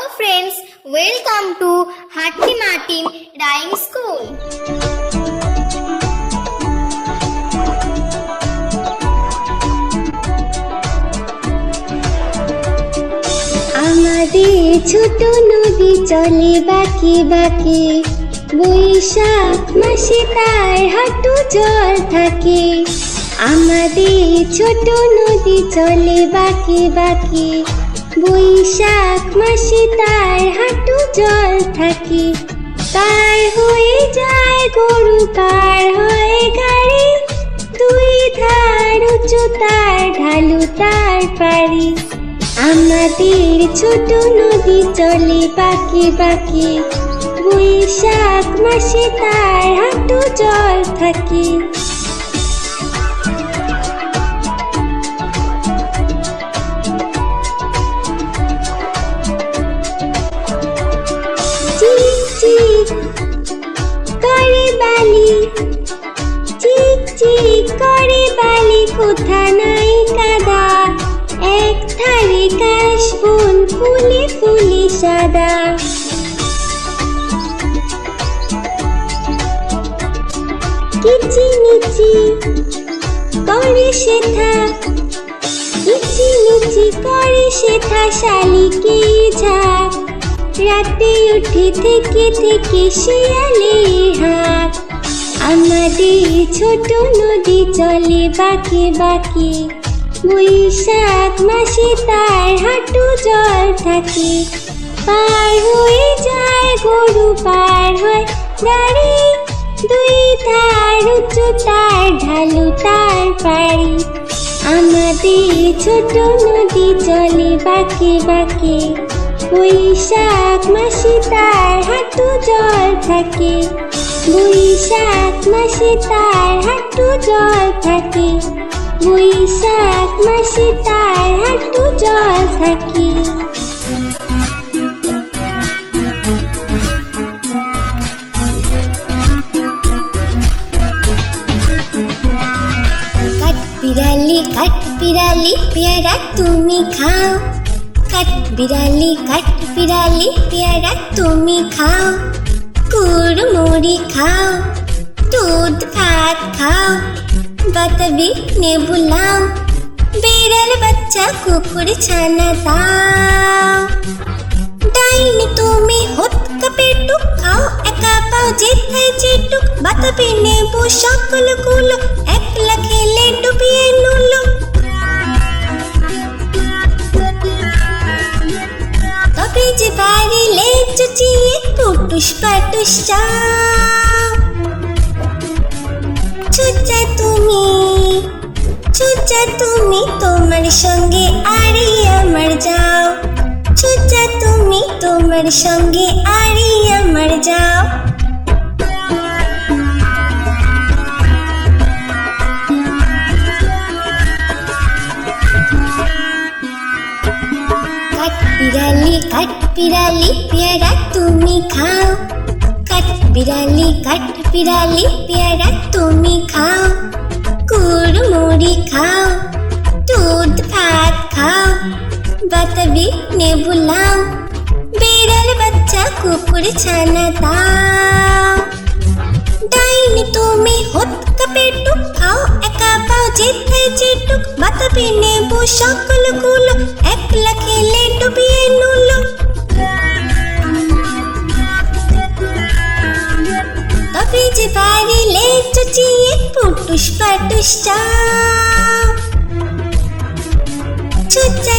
Hello friends, welcome to Hatti Martin Rhyme School. আমাদের ছোট নদী চলে বাঁকে বাঁকে, বৈশাখ মাসে তার হাঁটু জল থাকে। আমাদের ছোট নদী চলে বাঁকে বাঁকে, বৈশাখ মাসে তার হাঁটু জল থাকে। পার হয়ে যায় গরু, পার হয় গাড়ি, দুই ধার উঁচু তার, ঢালু তার পারি। আমাদের ছোট নদী চলে বাঁকে বাঁকে, বৈশাখ মাসে তার হাঁটু জল থাকে। চিক চিক করে বালি, চিক চিক করে বালি, কোথা নাই কাদা, এক ধারে কাশবন ফুলে ফুলে সাদা। কিচিমিচি করে শেথা, কিচিমিচি করে শেথা, শালিকে ঝাঁক, রাতে উঠে থেকে থেকে শিয়ালে হাঁক। আমাদের ছোট নদী চলে বাঁকে বাঁকে, বৈশাখ মাসে তার হাঁটু জল থাকে। পার হয়ে যায় গরু, পার হয় গাড়ি, দুই ধার উঁচু তার, ঢালু তার পারি। আমাদের ছোট নদী চলে বাঁকে বাঁকে, বৈশাখ মাসে তার হাঁটু জল থাকে। বৈশাখ মাসে তার হাঁটু জল থাকে, বৈশাখ মাসে তার হাঁটু জল থাকে। কাঠ বিড়ালি পেয়ারা তুমি খাও, কাঠ বিড়ালি পেয়ারা তুমি খাও। কুড়মুড়ি খাও, দুধ ভাত খাও, বাতাবি নেবু লাও, বিড়াল বাচ্চা কুকুর ছানা দাও। ডাইনি তুমি হতকা পেটুক খাও, একা পাও যেথায় যেটুক, বাতাবি নেবু সকলগুলো, একলা খেলে ডুবিয়ে নুলো। তবে যে বাড়িলে চুচিয়ে পুটুস পাটুস চাও। ছুচা তুমি তোমার সঙ্গে আরি আমার যাও, ছুচা তুমি তোমার সঙ্গে আরি আমার যাও। কাঠ বিড়ালি পেয়ারা তুমি খাও, কাঠ বিড়ালি পেয়ারা তুমি খাও। কুড়মুড়ি খাও, দুধ ভাত খাও, বাতাবি নেবু লাও, বিড়াল বাচ্চা কুকুর ছানা দাও। ডাইনি তুমি হতকা পেটুক খাও, একা পাও যেথায় যেটুক, বাতাবি নেবু সকলগুলো, একলা খেলে ডুবিয়ে নুলো। তবে যে বাড়িলে চুচিয়ে পুটুস পাটুস চাও। ছুচা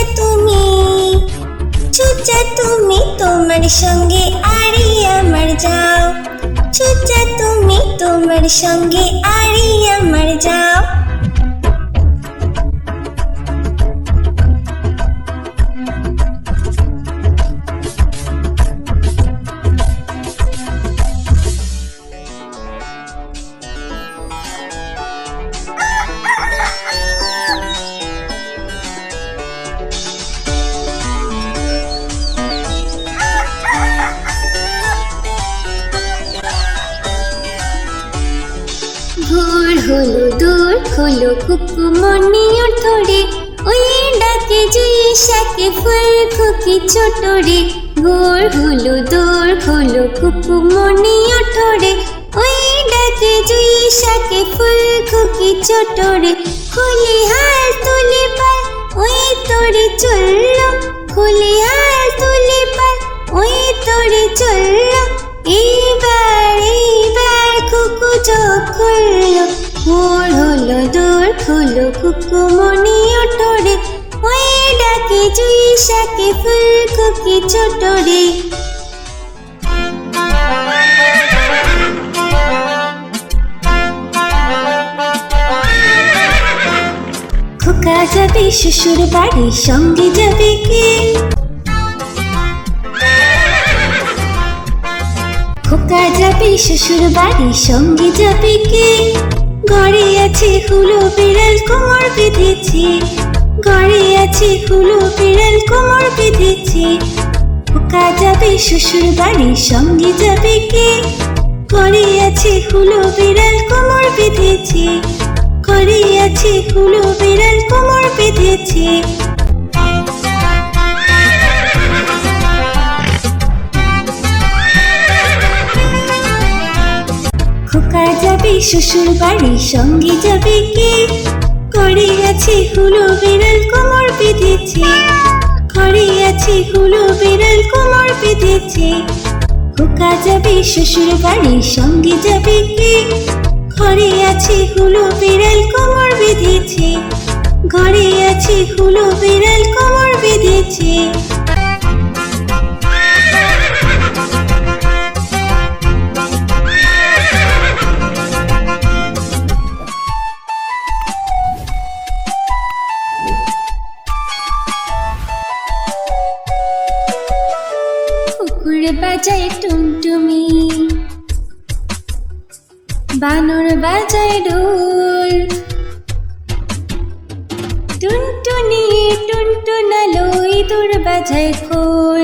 তুমি তোমার সঙ্গে আরি আমার যাও, ছুচা তুমি তোমার সঙ্গে আরি আমার যাও। ভোর হলো দূর হলো কুকুমনি ওর ধরে, ওই ডাক ডাকে জুই শাকে ফুল খুকি ছোট রে ভোর হলো দোর হলো কুকু মনি ওঠরে ওই ডাকে জুই শাকে ফুল খুকি ছোট রে খুলি হাল তুলি পাল ওই তোরে চললো খুলি হাল তুলি পাল ওই তোরে চললো এইবার কুকু চোখ খুললো ভোর হলো দোর হলো কুকু মনি ওঠরে ওই ডাকে জুই শাকে ফুল খুকি ছোট রে খোকা যাবে শ্বশুর বাড়ি সঙ্গে যাবে কে খোকা যাবে শ্বশুর বাড়ি সঙ্গে যাবে কে ঘরে আছে হুলো বিড়াল কোমর বেঁধেছে ঘরে আছে হুলো বিড়াল কোমর বেঁধেছে খোকা যাবে শ্বশুর বাড়ি সঙ্গে যাবে কে ঘরে আছে হুলো বিড়াল কোমর বেঁধেছে ঘরে আছে হুলো বিড়াল কোমর বেঁধেছে খোকা যাবে শ্বশুর বাড়ি সঙ্গে যাবে কে ঘরে আছে হুলো বিড়াল কোমর বেঁধেছে ঘরে আছে হুলো বিড়াল কোমর বেঁধেছে খোকা যাবে শ্বশুর বাড়ি সঙ্গে যাবে কে ঘরে আছে হুলো বিড়াল কোমর বেঁধেছে ঘরে আছে হুলো বিড়াল কোমর বেঁধেছে কুকুর বাজায় টুনটুমি বানর বাজায় ঢোল টুনটুনি টুনটুনালো ইঁদুর বাজায় খোল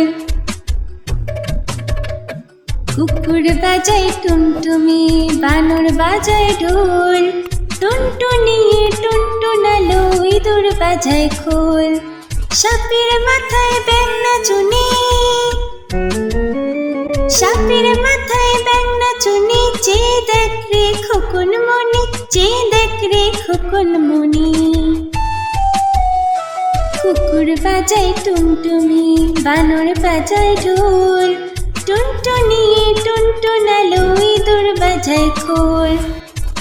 কুকুর বাজায় টুনটুমি বানর বাজায় ঢোল টুনটুনি টুনটুনালো ইঁদুর বাজায় খোল সাপের মাথায় ব্যাঙ নাচুনি সাপের মাথায় ব্যাঙ নাচুনি চেয়ে দেখ রে খোকন মনি চেয়ে দেখ রে খোকন মনি কুকুর বাজায় টুনটুমি বানর বাজায় ঢোল টুনটুনি টুনটুনালো ইঁদুর বাজায় খোল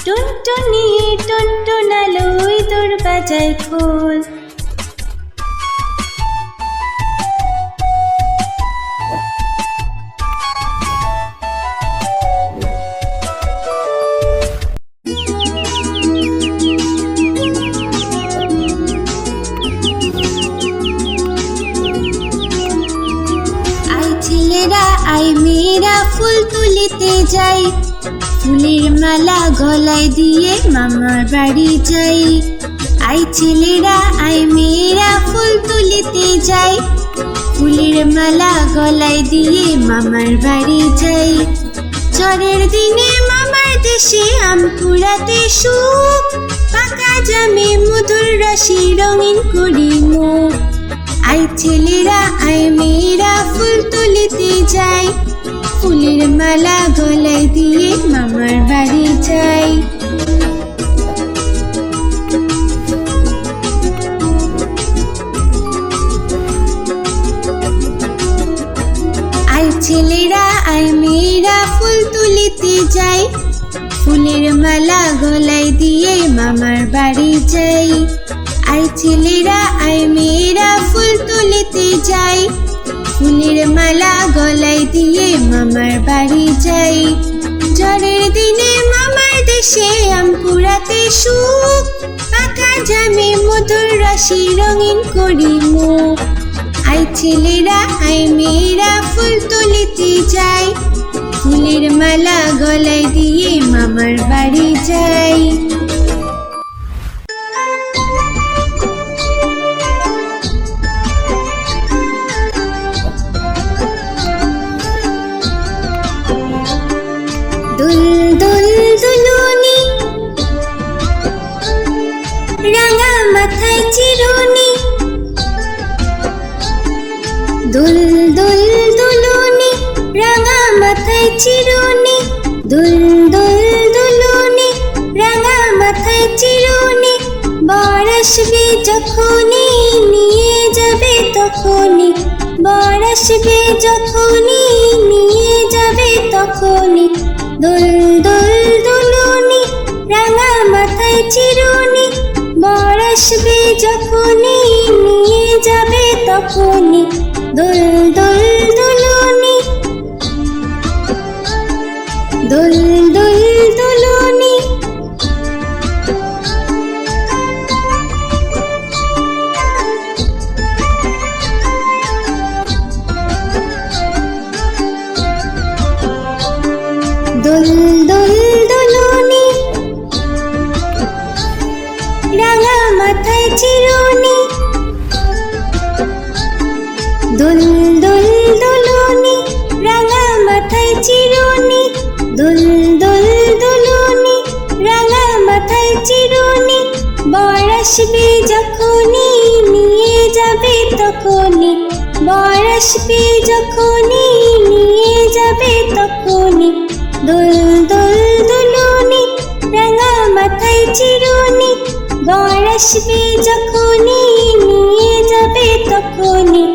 টুনটুনি টুনটুনালো ইঁদুর বাজায় খোল আই মেয়েরা ফুল তুলিতে যাই ফুলের মালা গলায় দিয়ে মামার বাড়ি যাই আই ছেলেরা আই মেয়েরা ফুল তুলিতে যাই ফুলের মালা গলায় দিয়ে মামার বাড়ি যাই ঝড়ের দিনে মামার দেশে আম কুড়াতে সুখ পাকা জামে মধুর রসে রঙিন করি মুখ আই ছেলেরা আই মেয়েরা ফুল তুলিতে যাই ফুলের মালা গলায় দিয়ে মামার বাড়ি যাই আই ছেলেরা আই মেয়েরা ফুল তুলিতে যাই ফুলের মালা গলায় দিয়ে মামার বাড়ি যাই আই ছেলেরা আই মেয়েরা ফুল তুলিতে যাই ফুলের মালা গলায় দিয়ে মামার বাড়ি যাই ঝড়ের দিনে মামার দেশে আম কুড়াতে সুখ পাকা জামে মধুর রসে রঙিন করি মুখ আই ছেলেরা আই মেয়েরা ফুল তুলিতে যাই ফুলের মালা গলায় দিয়ে মামার বাড়ি যাই দুল দুল দুলুনি রাঙা মাথায় চিরুনি আসবে যখনই নিয়ে যাবে তখনই, বর আসবে যখনই নিয়ে যাবে তখনই। দোল দোল দুলুনি, রাঙা মাথায় চিরুনি, বর আসবে যখনই নিয়ে যাবে তখনই। দোল দোল দুলুনি, দোল দোল দুলুনি। দোল দোল দুলুনি, রাঙা মাথায় চিরুনি, দোল দোল দুলুনি, রাঙা মাথায় চিরুনি, দোল দোল দুলুনি, রাঙা মাথায় চিরুনি। বর আসবে যখনই নিয়ে যাবে তখনই, বর আসবে যখনই নিয়ে যাবে তখনই। দোল দোল দুলুনি, রাঙা মাথায় চিরুনি, বর আসবে যখনই নিয়ে যাবে তখনই।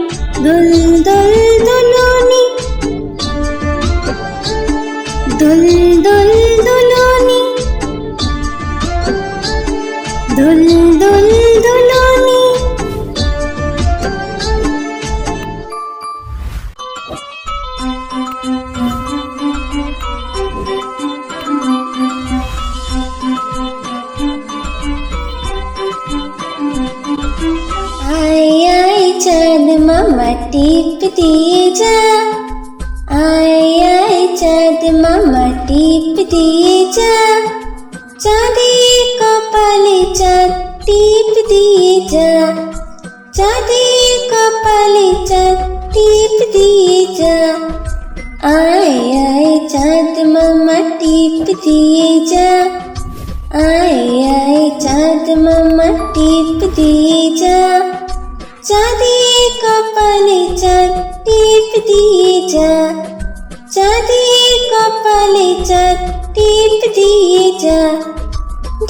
দোল দোল দুলুনি, দোল দোল দুলুনি, দোল দোল দুলুনি। आय आय चाँद मामा टीप दिए जा, आय आय चाँद मामा टीप दिए जा, चाँदी कपाले चाँद टीप दिए जा, चाँदी कपाले चाँद टीप दिए जा। आय आय चाँद मामा टीप दिए जा, आय आय चाँद मामा टीप दिए जा, चाँदी कपाले चाँद टीप दिए जा, चाँदी कपाले चाँद टीप दिए जा।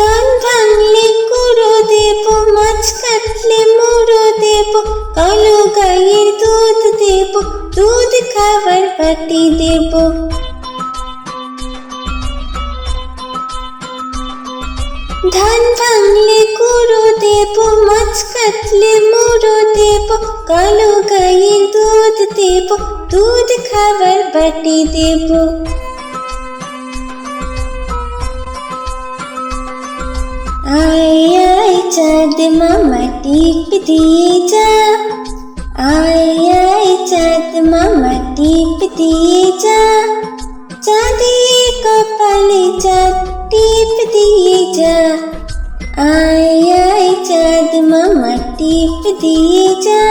धान भांगले कुड़ो देबो, माछ काटले मुड़ो देबो, कालो गायेर दूध देबो, दूध खाবার बाटी देबो। ধান ভাঙলে কুড়ো দেবো, মাছ কাটলে মুড়ো দেবো, কালো গায়ে দুধ দেবো, দুধ খাবার বাটি দেবো। आय आय चाँद मामा टीप दिए जा, आय आय चाँद मामा टीप दिए जा, चाँदी कपाले चाँद टीप दिए जा। आय आय चाँद मामा टीप दिए जा,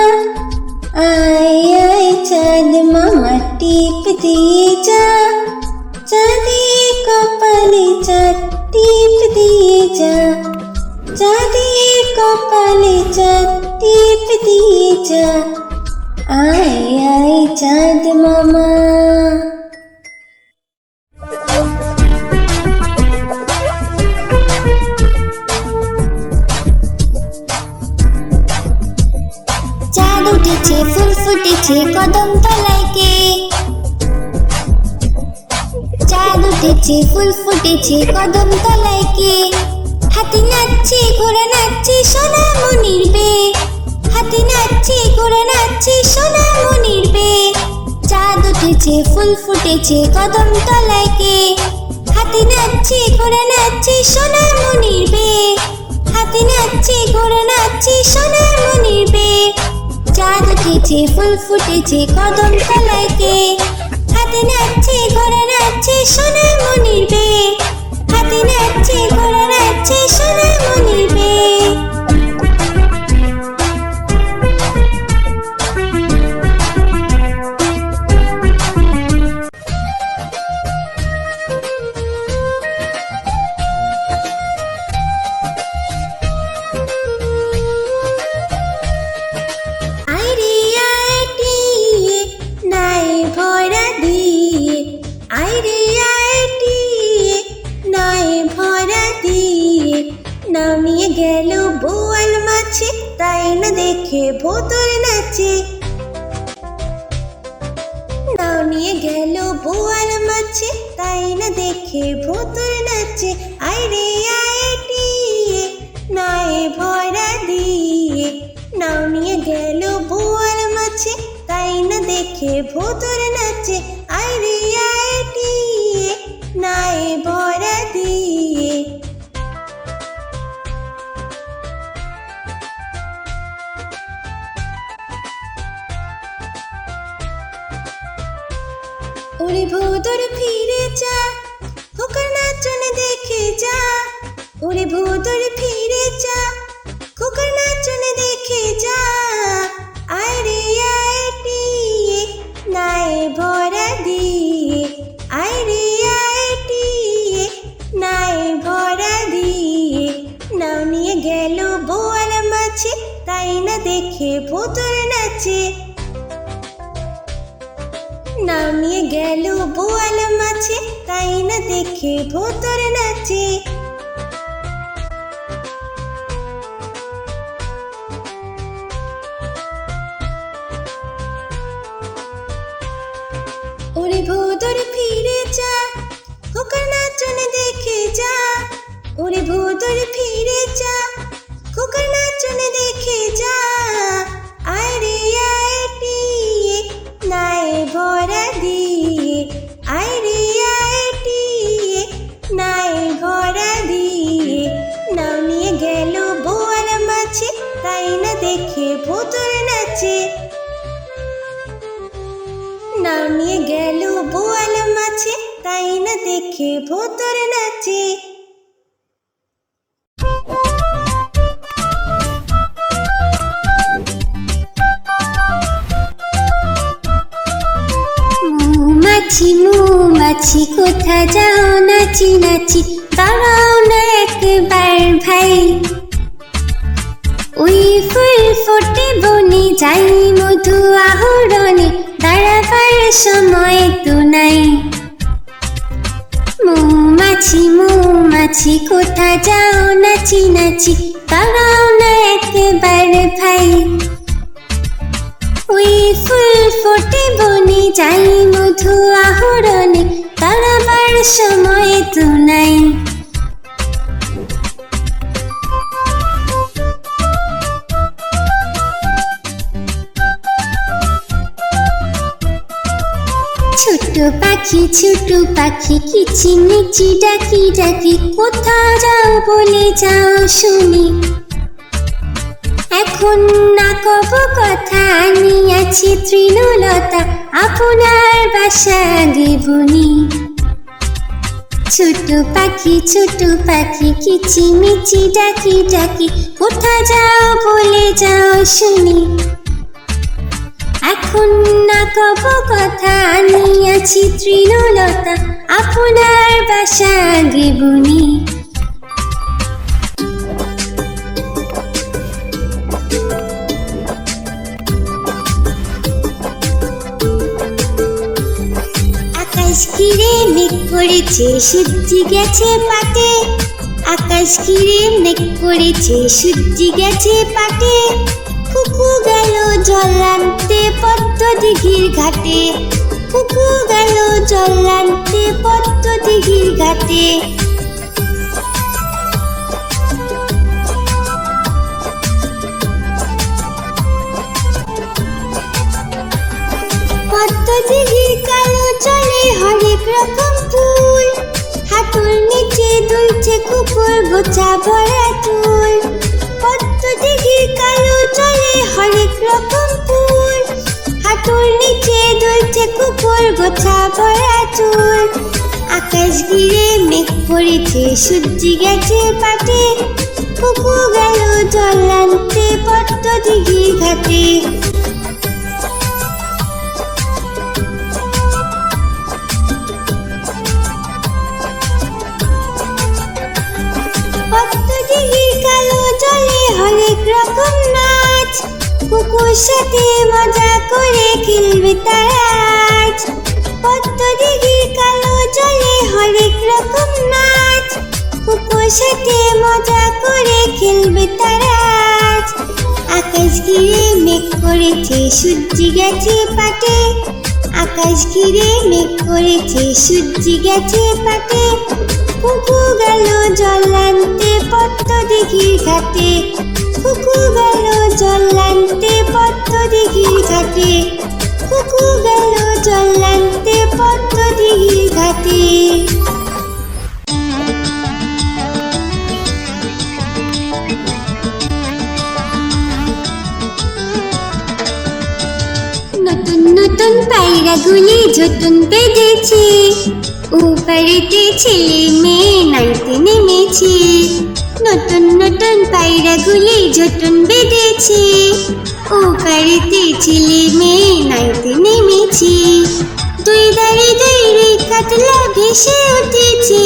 आय आय चाँद मामा टीप दिए जा, चाँदी कपाले चाँद टीप दिए जा, चाँदी कपाले चाँद टीप दिए जा। आय आय चाँद मामा। চাঁদ উঠেছে ফুল ফুটেছে কদম তলায় কে, চাঁদ উঠেছে ফুল ফুটেছে কদম তলায় কে, হাতি নাচছে ঘোড়া নাচছে সোনা মনির বে, হাতি নাচছে ঘোড়া নাচছে সোনা মনির বে। চাঁদ উঠেছে ফুল ফুটেছে কদম তলায় কে, হাতি নাচছে ঘোড়া নাচছে সোনা মনির বে, হাতি নাচছে ঘোড়া নাচছে সোনা মনির বে। চাঁদ উঠেছে ফুল ফুটেছে কদম তলায় কে, হাতি নাচছে ঘোড়া নাচছে সোনা মনির বে, হাতি নাচছে ঘোড়া নাচছে সোনা মনির বে। নামিয়ে দেখে ভোতর নাচে। নাও নিয়ে গেল বোয়াল মাছে, তাই না দেখে ভোতর নাচে। আইরে আইটিয়ে নায়ে ভরা দিয়ে, নাও নিয়ে গেল বোয়াল মাছে, তাই না দেখে ভোতর নাচে। আইরে আইটিয়ে নায়ে ভরা দিয়ে। ওরে ভোদর ফিরে যা, খোকার নাচন দেখে যা। ওরে ভোদর ফিরে যা, খোকার নাচন দেখে যা। আইরে আইটিয়ে নায়ে ভরা দিয়ে, আইরে আইটিয়ে নায়ে ভরা দিয়ে। নাও নিয়ে গেল বোয়াল মাছে, তাই না দেখে ভোতর নাচে। নাও নিয়ে গেল বোয়াল মাছে, তাই না দেখে ভোতর নাচে। ওরে ভোদর ফিরে যা, খোকার নাচন দেখে যা। ওরে ভোদর ফিরে যা, খোকার নাচন দেখে যা। আইরে আইটিয়ে নায়ে ভরা দিয়ে, আইরে আইটিয়ে নায়ে ভরা দিয়ে। নাও নিয়ে গেল বোয়াল মাছে, তাই না দেখে ভোতর নাচে। নাও নিয়ে গেল বোয়াল মাছে, তাই না দেখে ভোতর নাচে। মৌমাছি মৌমাছি কোথা যাও নাচি নাচি, দাঁড়াও না একবার ভাই। ওই ফুল ফোটে বনে যাই মধু আহরণে, দাঁড়াবার সময় তো নাই। মৌমাছি মৌমাছি কোথা যাও নাচি নাচি, দাঁড়াও না একবার ভাই। ওই ফুল ফোটে বনে যাই মধু আহরণে, দাঁড়াবার সময় তো নাই। ছোট পাখি কিচিমিচি ডাকি ডাকি, কোথা যাও বলে যাও শুনি। এখন না কব কথা, আনিয়াছি তৃণলতা, আপনার বাসা আগে বুনি। ছোট পাখি কিচিমিচি ডাকি ডাকি, কোথা যাও বলে যাও শুনি। এখন না কব কথা, আনিয়াছি তৃণলতা, আপনার বাসা আগে বুনি। আকাশ ঘিরে মেঘ করেছে, সূর্যি গেছে পাটে। আকাশ ঘিরে মেঘ করেছে, সূর্যি গেছে পাটে। কুকু গেল জল আনতে পদ্ম দিঘির ঘাটে, কুকু গেল জল আনতে পদ্ম দিঘির ঘাটে। পদ্ম দিঘির কালো জলে হরেক রকম ফুল, হাঁটুর নিচে দুলছে কুকুর গোছা ভরা চুল। পদ্ম দিঘির কালো জলে হরেক রকম ফুল, হাঁটুর নিচে দুলছে কুকুর গোছা ভরা চুল। আকাশ ঘিরে মেঘ পড়েছে, সূর্যি গেছে পাটে। কুকু গেল জল আনতে পদ্ম দিঘির ঘাটে। পদ্ম দিঘির কালো জলে হরেক রকম নাচ, কুকুর সাথে মজা করে খেলবে তারা আজ। পদ্ম দিঘির কালো জলে হরেক রকম নাচ, কুকুর সাথে মজা করে খেলবে তারা আজ। আকাশ ঘিরে মেঘ করেছে সূর্যি গেছে পাটে, আকাশ ঘিরে মেঘ করেছে সূর্যি গেছে পাটে, কুকু গেল জল আনতে পদ্ম দিঘির ঘাটে, কুকু গেল জল আনতে পদ্ম দিঘির ঘাটে, কুকু গেল জল আনতে পদ্ম দিঘির ঘাটে। নতুন নতুন পায়রাগুলি ঝুটুন বেঁধেছে, ওপারেতে ছেলে মেয়ে নাইতে নেমেছে, নতুন নতুন পায়রাগুলি ঝুটুন বেঁধেছে, ওপারেতে ছেলে মেয়ে নাইতে নেমেছে, দুই ধারে দুই রুই কাতলা ভেসে উঠেছে,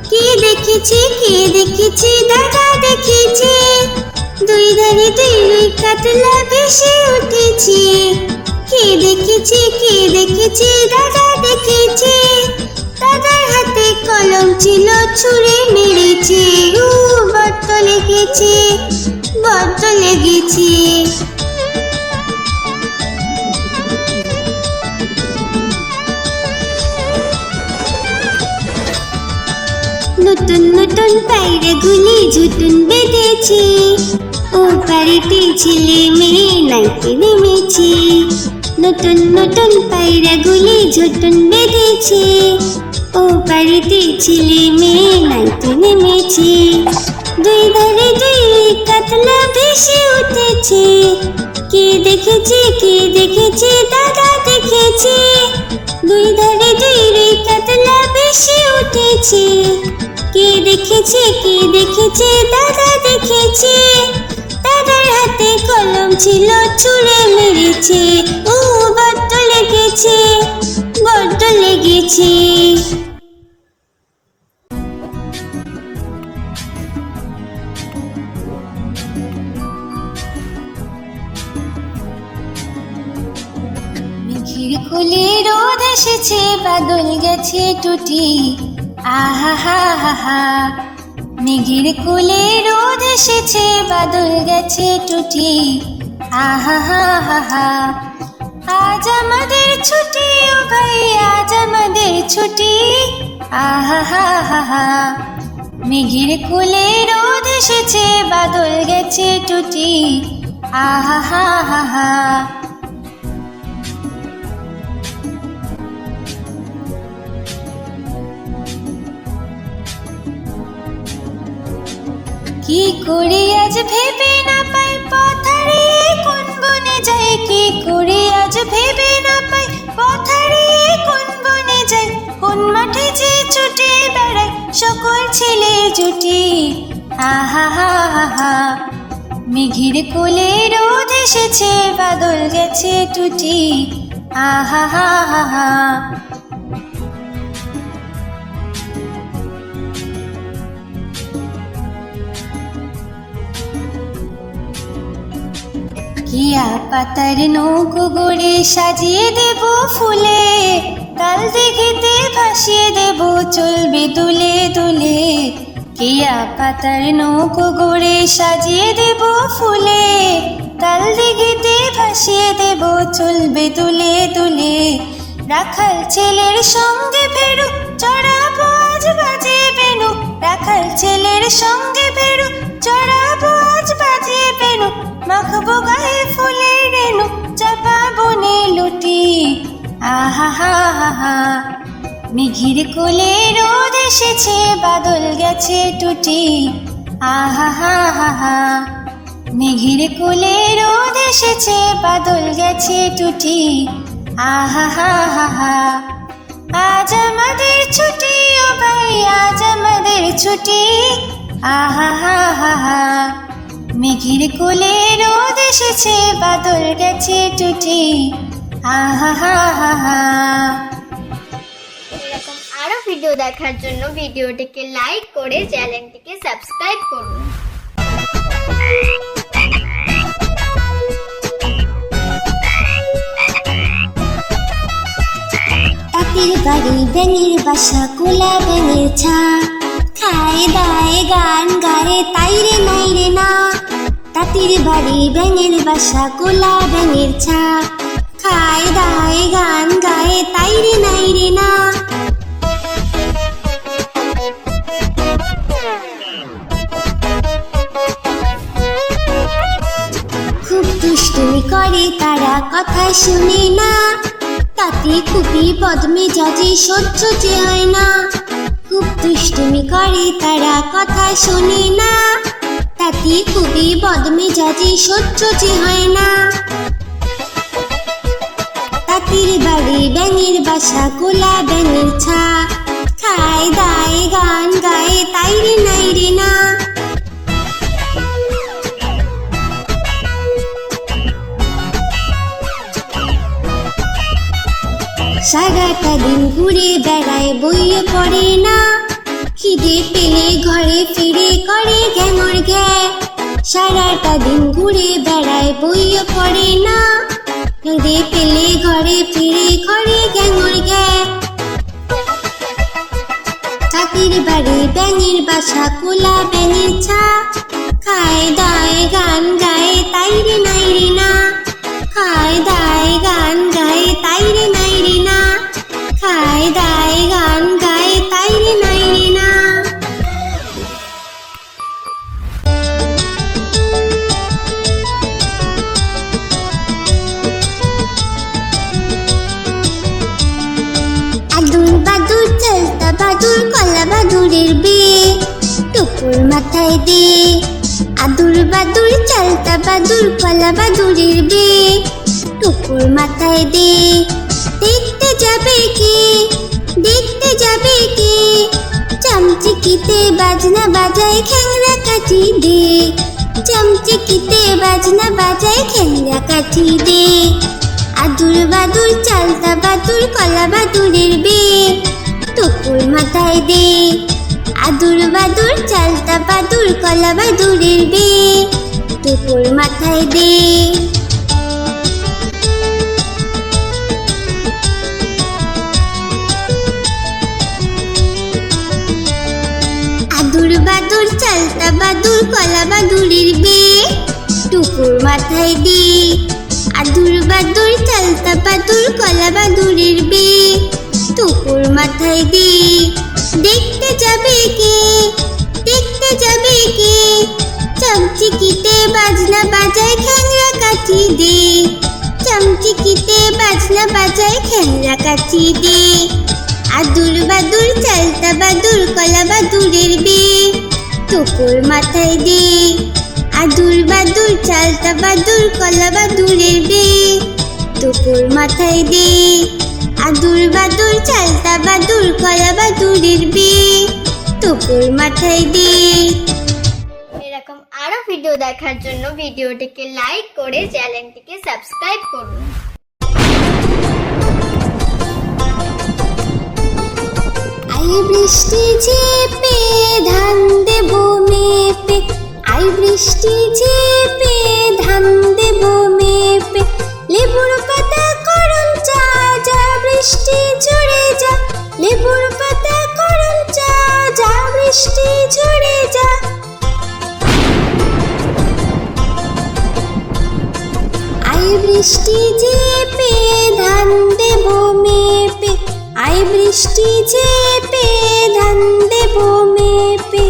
কে দেখেছে দাদা দেখেছে, দুই ধারে দুই রুই কাতলা ভেসে উঠেছে, কে দেখেছে দাদা দেখেছে, দাদার হাতে কলম ছিল ছুঁড়ে মেরেছে, বড্ড লেগেছে বড্ড লেগেছে। নতুন নতুন পায়রাগুলি ঝুটুন বেঁধেছে, ও বাড়িতে ছেলে মেয়ে নাইতে নেমেছে, নতুন নতুন পায়রাগুলি ঝুটুন বেঁধেছে, ও বাড়িতে ছেলে মেয়ে নাইতে নেমেছে, দুই ধারে দুই কাতলা ভেসে উঠেছে, কে দেখেছে দাদা দেখেছে, দুই ধারে দুই কাতলা ভেসে উঠেছে, কে দেখেছে দাদা দেখেছে, দাদার হাতে কলম ছিল ছুঁড়ে মেরেছে, বড্ড লেগেছে বড্ড লেগেছে। মেঘের কোলে রোদ এসেছে বাদল গেছে টুটি, আহা হা হা হা, মেঘের কোলে রোদ এসেছে বাদল গেছে টুটি, আহা হা হা হা, আজ আমাদের ছুটি ও ভাই আজ আমাদের ছুটি, আহা হা হা হা, মেঘের কোলে রোদ এসেছে বাদল গেছে টুটি, আহা হা হা হা। কি করে আজ ভেবে না পাই পথ হারিয়ে কোন বনে যাই, কি করে আজ ভেবে না পাই পথ হারিয়ে কোন বনে যাই, কোন মাঠে যে ছুটে বেড়াই সকল ছেলে জুটি, আহা হা হা হা, মেঘের কোলে রোদ এসেছে বাদল গেছে টুটি, আহা হা হা হা। কিয়া পাতার নৌকো গড়ে সাজিয়ে দেব ফুলে, কাল দিঘিতে ভাসিয়ে দেব চলবে দুলে দুলে, কিয়া পাতার নৌকো গড়ে সাজিয়ে দেব ফুলে, কাল দিঘিতে ভাসিয়ে দেব চলবে দুলে দুলে, রাখাল ছেলের সঙ্গে বেরু চড়াবো আজ বাজে বেনু, রাখাল ছেলের সঙ্গে বেরু চড়াবো আজ বাজে বেনু, মাখবো গায়ে ফুলের রেণু চাপা বনে লুটি, আহা হা হা হা, মেঘের কোলে রোদ এসেছে বাদল গেছে টুটি, আহা হা হা হা, মেঘের কোলে রোদ এসেছে বাদল গেছে টুটি, আহা হা হা হা, আজ আমাদের ছুটি ও ভাই আজ আমাদের ছুটি, আহা হা হা হা, মেঘের কোলে রোদ এসেছে বাদল গেছে টুটি, আহা হা হা হা। এরকম আরো ভিডিও দেখার জন্য ভিডিওটিকে লাইক করে চ্যানেলটিকে সাবস্ক্রাইব করুন। তাঁতির বাড়ি ব্যাঙের বাসা কোলা ব্যাঙের ছা, খায় দায় গান গায়ে তাই রে নাই রে না, তাঁতির বাড়ি ব্যাঙের বাসা কোলা ব্যাঙের ছা, খায় দায় গান গায়ে তাই রে নাই রে না। খুব দুষ্টুমি করে তারা কথা শুনে না, তাতে খুবই বদমেজাজি সহ্য যে হয় না। খুব দুষ্টুমি করে তারা কথা শোনে না, তাতে খুবই বদমেজাজি সহ্য যে হয় না। তাঁতির বাড়ি ব্যাঙের বাসা কোলা ব্যাঙের ছা, খায় দায় গান গায়ে তাই রে নাই রে না। সারাটা দিন ঘুরে বেড়ায় বইয়ে পড়ে না, খিদে পেলে ঘরে ফিরে করে ঘ্যাঙর ঘ্যা। সারাটা দিন ঘুরে বেড়ায় বইয়ে পড়ে না, খিদে পেলে ঘরে ফিরে করে ঘ্যাঙর ঘ্যা। তাঁতির বাড়ি ব্যাঙের বাসা কোলা ব্যাঙের ছা, খায় দায় গান গায়ে তাই রে নাই রে না। খায় দায় গান গায়ে তাই রে নাই রে না। খায় দায় গান গায়ে তাই রে নাই রে না। আদুর বাদুর চালতা বাদুর কলা বাদুরের বিয়ে টুকুর মাথায় দে। আদুর বাদুর চালতা বাদুর কলা বাদুরের বিয়ে টুকুর মাথায় দে। দেখতে যাবে কে, দেখতে যাবে কে, চামচিকিতে বাজনা বাজায় খ্যাংরা কাঠি দে। চামচিকিতে বাজনা বাজায় খ্যাংরা কাঠি দে। আদুর বাদুর চালতা বাদুর কলা বাদুরের বিয়ে টুকুর মাথায় দে। আদুর বাদুর চালতা বাদুর কলা বাদুরের বিয়ে টুকুর মাথায় দে। আদুর বাদুর চালতা বাদুর কলা বাদুরের বিয়ে টুকুর মাথায় দে। আদুর বাদুর চালতা বাদুর কলা বাদুরের বিয়ে টুকুর মাথায় দে। দেখতে যাবে কে, দেখতে যাবে কে, চামচিকিতে বাজনা বাজায় খ্যাংরা কাঠি দে। চামচিকিতে বাজনা বাজায় খ্যাংরা কাঠি দে। আদুর বাদুর চালতা বাদুর কলা বাদুরের বিয়ে টুকুর মাথায় দে। আদুর বাদুর চালতা বাদুর কলা বাদুরের বিয়ে টুকুর মাথায় দে। আদুর বাদুর চালতা বাদুর কলা বাদুরের বিয়ে টুকুর মাথায় দে। এরকম আরো ভিডিও দেখার জন্য ভিডিওটিকে লাইক করে চ্যানেলটিকে সাবস্ক্রাইব করুন। আই বৃষ্টি ঝেপে ধান দেব মেপে, আই বৃষ্টি ঝেপে ধান দেব মেপে। লেবুর পাতা করম চা, যা বৃষ্টি ঝরে যা। লেবুর পাতা করম চা, যা বৃষ্টি ঝরে যা। আই বৃষ্টি ঝেপে ধান দেব মেপে, আই বৃষ্টি ঝেপে ধান দেব মেপে।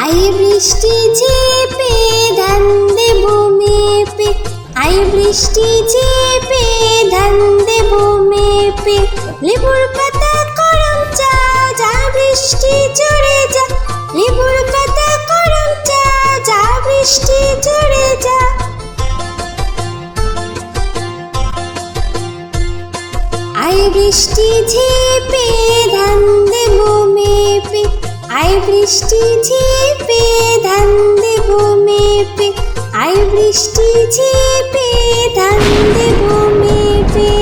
আই বৃষ্টি ঝেপে ধান দেব মেপে, আই বৃষ্টি ঝেপে ধান দেব মেপে। লেবুর পাতা করম চা, যা বৃষ্টি ঝরে যা। লেবুর পাতা করম চা, যা বৃষ্টি ঝরে যা। আই বৃষ্টি ঝেপে ধান দেব মেপে, আই বৃষ্টি ঝেপে ধান দেব মেপে। আই বৃষ্টি ঝেপে ধান দেব মেপে।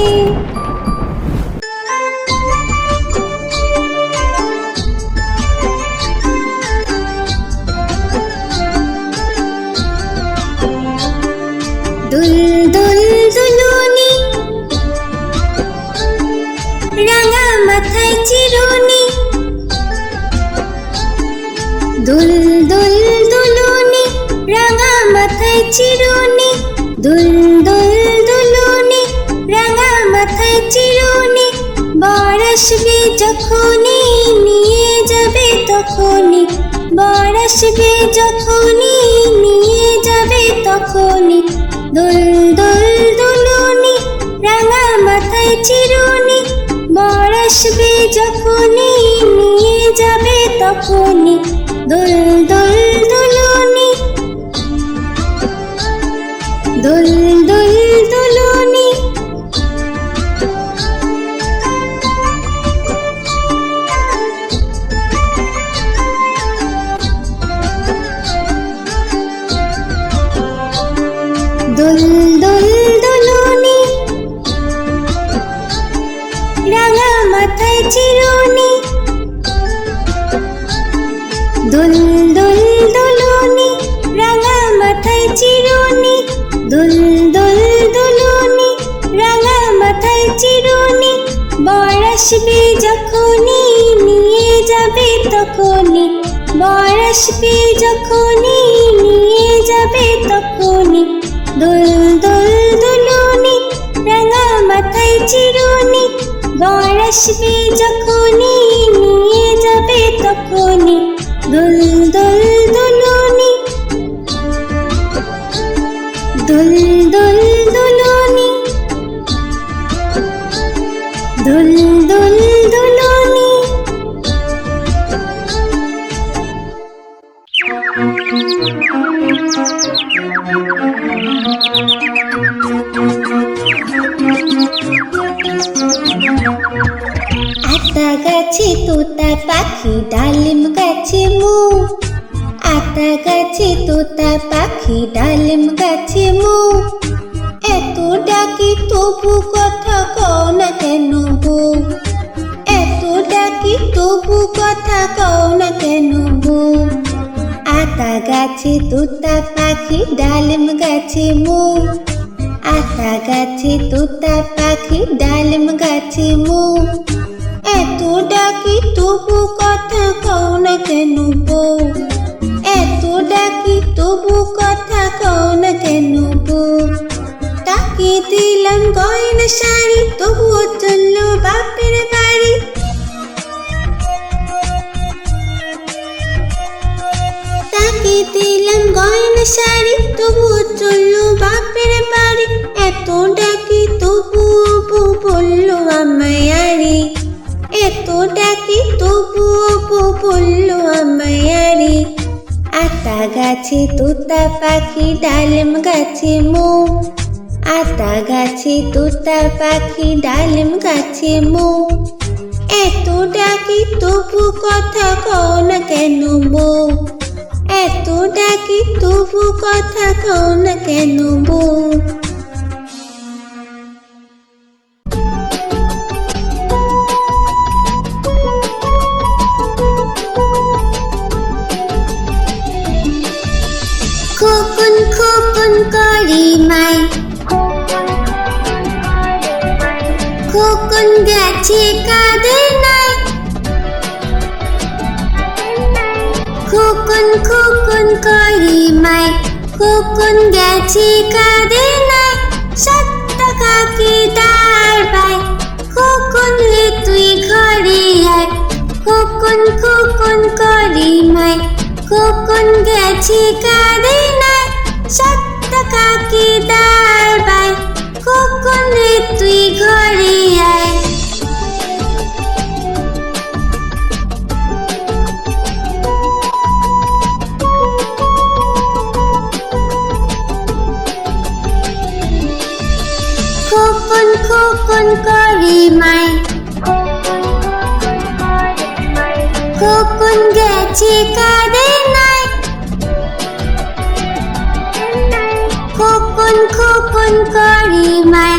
দুল দুল দুলুনি, দুল দুল দুলুনি রাঙা মাথায় চিরুনি, দুল দুল দুলুনি রাঙা মাথায় চিরুনি, বর আসবে যখনই নিয়ে যাবে তখনই, বর আসবে যখনই নিয়ে যাবে তখনই। দুল দুল দুলুনি রাঙা মাথায় চিরুনি, বর আসবে যখনই নিয়ে যাবে তখনই। দুল দুল দুলুনি, দুল দুল দুলুনি। দুল দুল দুলুনি রাঙা মাথায় চিরুনি, দুল দুল দুলুনি রাঙা মাথায় চিরুনি, দুল দুল দুলুনি রাঙা মাথায় চিরুনি, বর আসবে যখনই নিয়ে যাবে তখনই, বর আসবে যখনই নিয়ে যাবে তখনই। দুল দুল দুলুনি রাঙা মাথায় চিরুনি, বর আসবে যখনই নিয়ে যাবে তখনই। দুল দুল দুলুনি, দুল দুল দুলুনি, দুল দুল দুলুনি। আতা গাছে তোতা পাখি ডালিম গাছে মু, আতা গাছে তোতা পাখি ডালিম গাছে মু, এত ডাকি তবু কথা কও না কেন বউ, এত ডাকি তবু কথা কও না কেন বউ। আতা গাছে তোতা পাখি ডালিম গাছে মু, আতা গাছে তোতা পাখি ডালিম গাছে মু, এত ডাকি তবু কথা কও না কেন বউ, এত ডাকি তবু কথা কও না কেন বউ। তাকে দিলাম গয়না শাড়ি তবুও চললো বাপের বাড়ি, তাকে দিলাম গয়না শাড়ি তবুও চললো বাপের বাড়ি, এত ডাকি তবুও বউ বললো আমায় আরে, এত ডাকি তবুও বউ বললো আমায় আরে। আতা গাছে তোতা পাখি ডালিম গাছে মু, আতা গাছে তোতা পাখি ডালিম গাছে মু, এত ডাকি তবু কথা কও না কেন বউ, এত ডাকি তবু কথা কও না কেন বউ। খোকন খোকন করি মাই, খোকন গেছে কাঁদে নাই, খোকন খোকন করি মাই, খোকন গেছে কাঁদে নাই, 7 টাকা কি দাঁড় পাই, খোকন রে তুই ঘরে আয়, খোকন খোকন করি মাই, খোকন গেছে কাঁদে নাই, 7 টাকা কি দাঁড় পাই, খোকন রে তুই ঘরে আয়। খোকন খোকন করি মাই, খোকন গেছে কাঁদে নাই, খোকন খোকন করি মাই,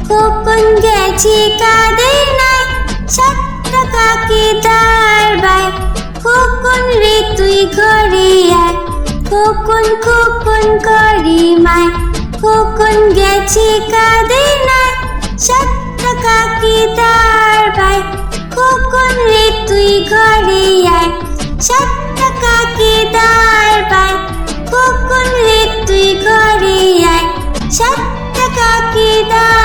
খোকন গেছে কাঁদে নাই, 7 টাকা কি দাঁড় বাই, খোকন রে তুই ঘরে আয়, খোকন খোকন করি মাই, খোকন গেছে কাঁদে নাই, 7 টাকা কি দাঁড় বাই, খোকন রে তুই ঘরে আয়, 7 টাকা কি না